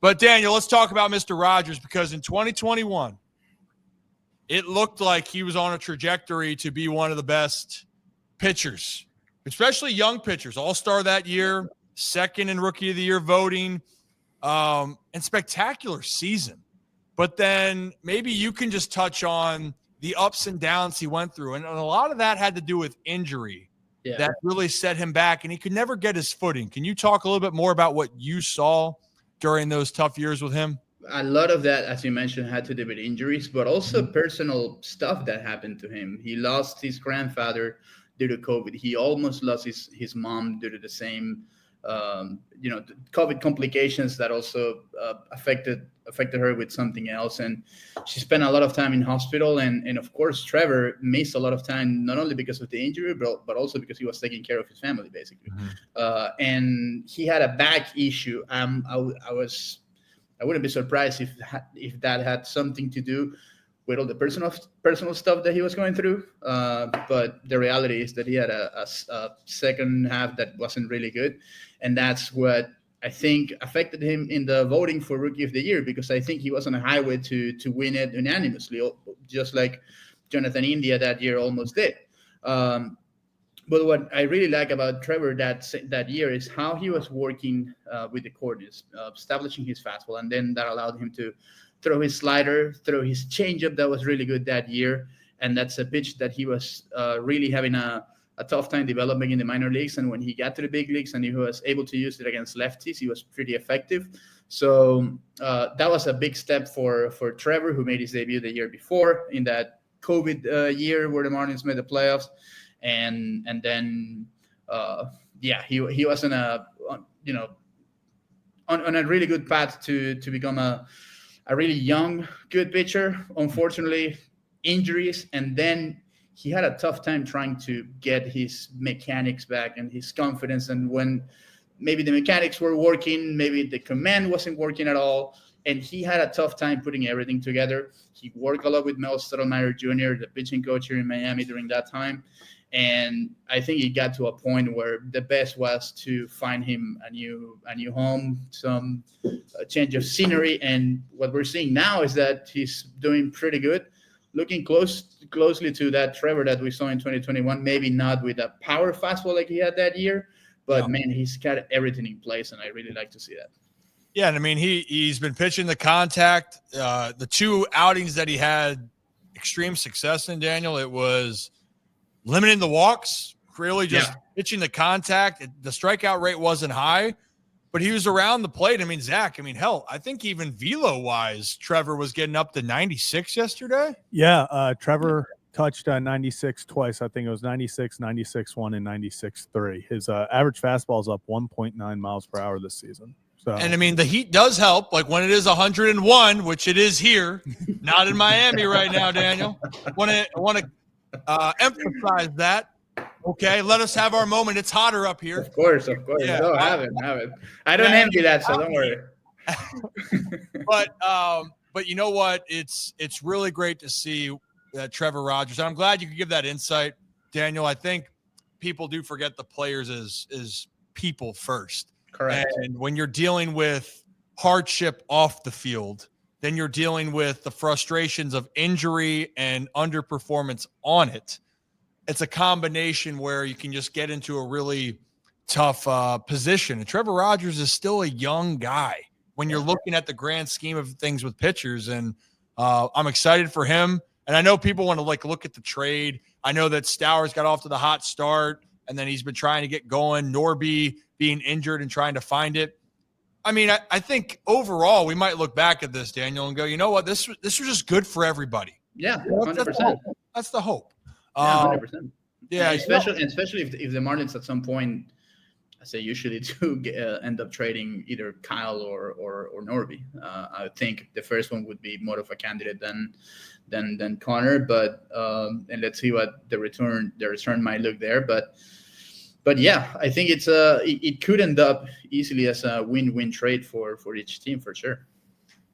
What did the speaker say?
But, Daniel, let's talk about Mr. Rodgers, because in 2021, it looked like he was on a trajectory to be one of the best pitchers, especially young pitchers. All-star that year, second in Rookie of the Year voting, and spectacular season. But then maybe you can just touch on the ups and downs he went through. And a lot of that had to do with injury that really set him back, and he could never get his footing. Can you talk a little bit more about what you saw during those tough years with him? A lot of that, as you mentioned, had to do with injuries, but also personal stuff that happened to him. He lost his grandfather due to COVID. He almost lost his mom due to the same, COVID complications that also affected her with something else. And she spent a lot of time in hospital. And of course, Trevor missed a lot of time, not only because of the injury, but also because he was taking care of his family, basically. And he had a back issue. I wouldn't be surprised if that had something to do with all the personal stuff that he was going through. But the reality is that he had a second half that wasn't really good. And that's what I think affected him in the voting for Rookie of the Year, because I think he was on a highway to win it unanimously, just like Jonathan India that year almost did. But what I really like about Trevor that year is how he was working with the corners, establishing his fastball, and then that allowed him to throw his slider, throw his changeup that was really good that year. And that's a pitch that he was really having a tough time developing in the minor leagues. And when he got to the big leagues and he was able to use it against lefties, he was pretty effective. So that was a big step for Trevor, who made his debut the year before in that COVID year where the Marlins made the playoffs. And then he was on a really good path to become a really young, good pitcher. Unfortunately, injuries, and then he had a tough time trying to get his mechanics back and his confidence. And when maybe the mechanics were working, maybe the command wasn't working at all, and he had a tough time putting everything together. He worked a lot with Mel Stottlemyre Jr., the pitching coach here in Miami during that time. And I think he got to a point where the best was to find him a new home, some change of scenery. And what we're seeing now is that he's doing pretty good, looking closely to that Trevor that we saw in 2021. Maybe not with a power fastball like he had that year, but man, he's got everything in place, and I really like to see that. Yeah, and I mean he's been pitching the contact. The two outings that he had extreme success in, Daniel, it was limiting the walks, really just pitching the contact. The strikeout rate wasn't high, but he was around the plate. I mean, Zach, I think even velo-wise, Trevor was getting up to 96 yesterday. Yeah, Trevor touched 96 twice. I think it was 96, 96.1, and 96.3. His average fastball is up 1.9 miles per hour this season. So. And, the heat does help. Like when it is 101, which it is here, not in Miami right now, Daniel. I want to emphasize that. Okay, let us have our moment. It's hotter up here. Of course. Yeah. No, have it. I don't envy that, so don't worry. But you know what? It's really great to see that Trevor Rodgers. I'm glad you could give that insight, Daniel. I think people do forget the players is people first. Correct. And when you're dealing with hardship off the field, then you're dealing with the frustrations of injury and underperformance on it. It's a combination where you can just get into a really tough position. And Trevor Rodgers is still a young guy when you're looking at the grand scheme of things with pitchers. And I'm excited for him. And I know people want to look at the trade. I know that Stowers got off to the hot start, and then he's been trying to get going. Norby being injured and trying to find it. I think overall we might look back at this, Daniel, and go, you know what, this was just good for everybody. Yeah, 100%. That's the hope. 100%. Yeah, especially if the Marlins at some point, as they usually do, end up trading either Kyle or Norby. I think the first one would be more of a candidate than Connor, but and let's see what the return might look there. But yeah, I think it could end up easily as a win-win trade for each team for sure.